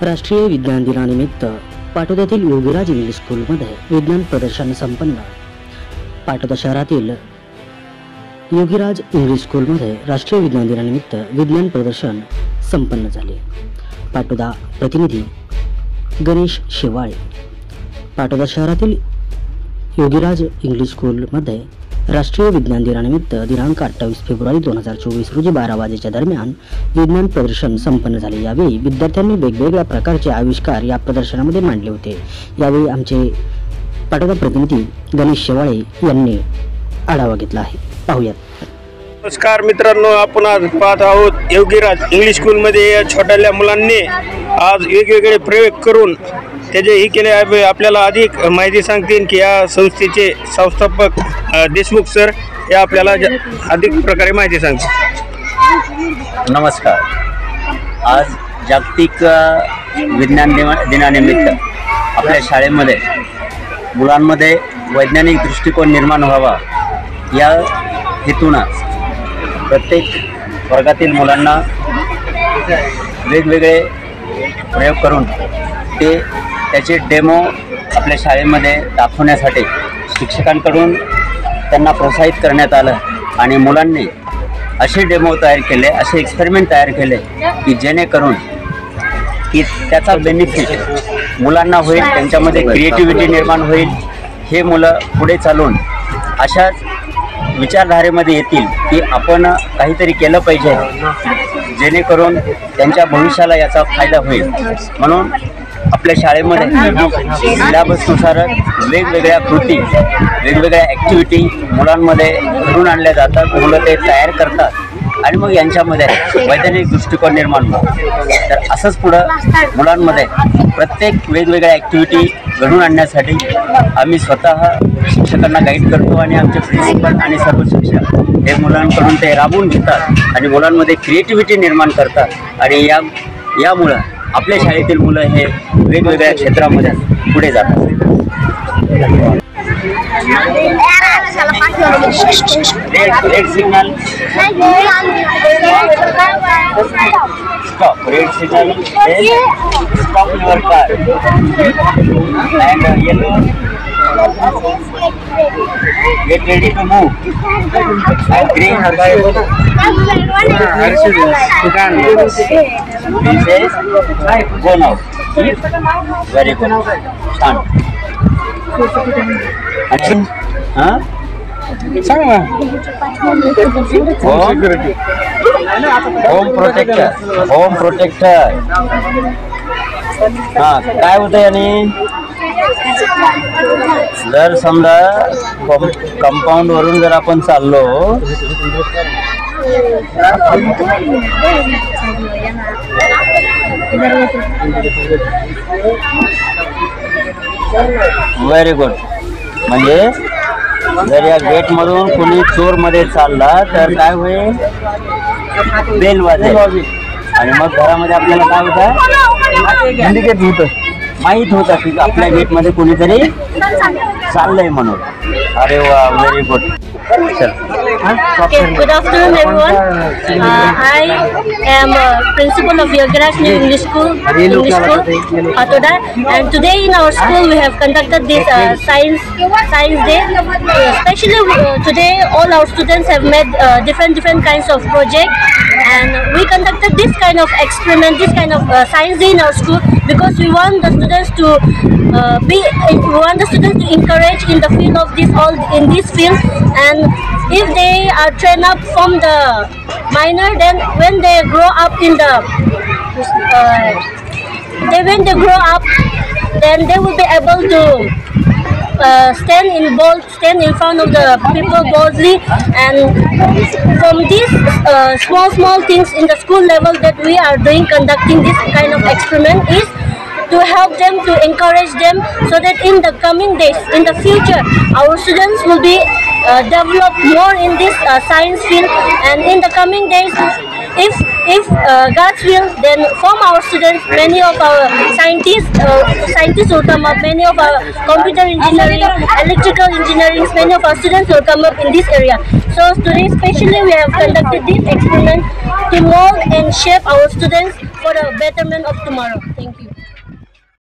राष्ट्रीय विज्ञान दिनानिमित्त पाटोद्यातील योगीराज इंग्लिश स्कूलमध्ये विज्ञान प्रदर्शन संपन्न। पाटोदा शहरातील योगीराज इंग्लिश स्कूलमध्ये राष्ट्रीय विज्ञान दिनानिमित्त विज्ञान प्रदर्शन संपन्न झाले। पाटोदा प्रतिनिधी गणेश शेवाळे। पाटोदा शहरातील योगीराज इंग्लिश स्कूलमध्ये राष्ट्रीय विज्ञान दिनानिमित्त दिनांक 28 फेब्रुवारी 2024 रोजी 12 वाजेच्या दरम्यान विज्ञान प्रदर्शन संपन्न झाले। यावेळी विद्यार्थ्यांनी वेगवेगळ्या प्रकारचे आविष्कार या प्रदर्शनामध्ये मांडले होते। यावेळी आमचे पाटोदा प्रतिनिधी गणेश शेवाळे यांनी आढावा घेतला आहे। पाहूयात। नमस्कार मित्रांनो, आपण आज पाहत आहोत योगीराज इंग्लिश स्कूलमध्ये या छोट्याल्या मुलांनी आज वेगवेगळे प्रयोग करून त्याचे ही केले आहे। आपल्याला अधिक माहिती सांगतील की या संस्थेचे संस्थापक देशमुख सर हे आपल्याला अधिक प्रकारे माहिती सांगतील। नमस्कार। आज जागतिक विज्ञान दिनानिमित्त आपल्या शाळेमध्ये मुलांमध्ये वैज्ञानिक दृष्टिकोन निर्माण व्हावा या हेतूनं प्रत्येक वर्गातील मुलांना वेगवेगळे प्रयोग करून त्याचे डेमो आपल्या शाळेमध्ये दाखवण्यासाठी शिक्षकांकडून त्यांना प्रोत्साहित करण्यात आलं आणि मुलांनी असे डेमो तयार केले, असे एक्सपेरिमेंट तयार केले की जेणेकरून की त्याचा बेनिफिट मुलांना होईल, त्यांच्यामध्ये क्रिएटिव्हिटी निर्माण होईल। हे मुलं पुढे चालून अशाच विचारधारेमध्ये येतील की आपण काहीतरी केलं पाहिजे जेणेकरून त्यांच्या भविष्याला याचा फायदा होईल। म्हणून आपल्या शाळेमध्ये सिलेबसनुसार वेगवेगळ्या कृती, वेगवेगळ्या ॲक्टिव्हिटी मुलांमध्ये घडून आणल्या जातात। मुलं ते तयार करतात आणि मग यांच्यामध्ये वैज्ञानिक दृष्टिकोन निर्माण होतो। तर असंच पुढं मुलांमध्ये प्रत्येक वेगवेगळ्या ॲक्टिव्हिटी घडून आणण्यासाठी आम्ही स्वतः शिक्षकांना गाईड करतो आणि आमचे प्रिन्सिपल आणि सर्व शिक्षक हे मुलांकडून ते राबवून घेतात आणि मुलांमध्ये क्रिएटिव्हिटी निर्माण करतात आणि यामुळं आपल्या शाळेतील मुलं हे वेगवेगळ्या क्षेत्रामध्ये पुढे जातात। Red signal stop. Red signal is stop your car and yellow get ready to move and green this is go now. Very good. Stand. Home protector काय होतं याने जर समजा कंपाऊंड वरून जर आपण चाललो व्हेरी गुड। म्हणजे जर या गेट मधून कोणी चोर मध्ये चालला तर काय होईल, बेल वाजेल आणि मग घरामध्ये आपल्याला काय होतं, इंडिकेट होतं, माहीत होतं की आपल्या गेट मध्ये कोणीतरी चाललंय म्हणून। अरे वा, very good. Okay, good afternoon everyone. I am principal of Yogeeraj English School, Patoda, and today in our school we have conducted this science day. Especially today all our students have made different kinds of projects, and we conducted this kind of experiment, this kind of science day in our school because we want the students to encourage in the field of this field, and if they are trained up from the minor, then when they grow up then they will be able to stand in front of the people boldly. And from these small things in the school level that we are conducting this kind of experiment is to help them, to encourage them, so that in the coming days, in the future, our students will be develop more in this science field. And in the coming days, if God's will, then from our students, many of our scientists will come up, many of our computer engineering, electrical engineering, many of our students will come up in this area. So today especially we have conducted this experiment to mold and shape our students for the betterment of tomorrow. Thank you.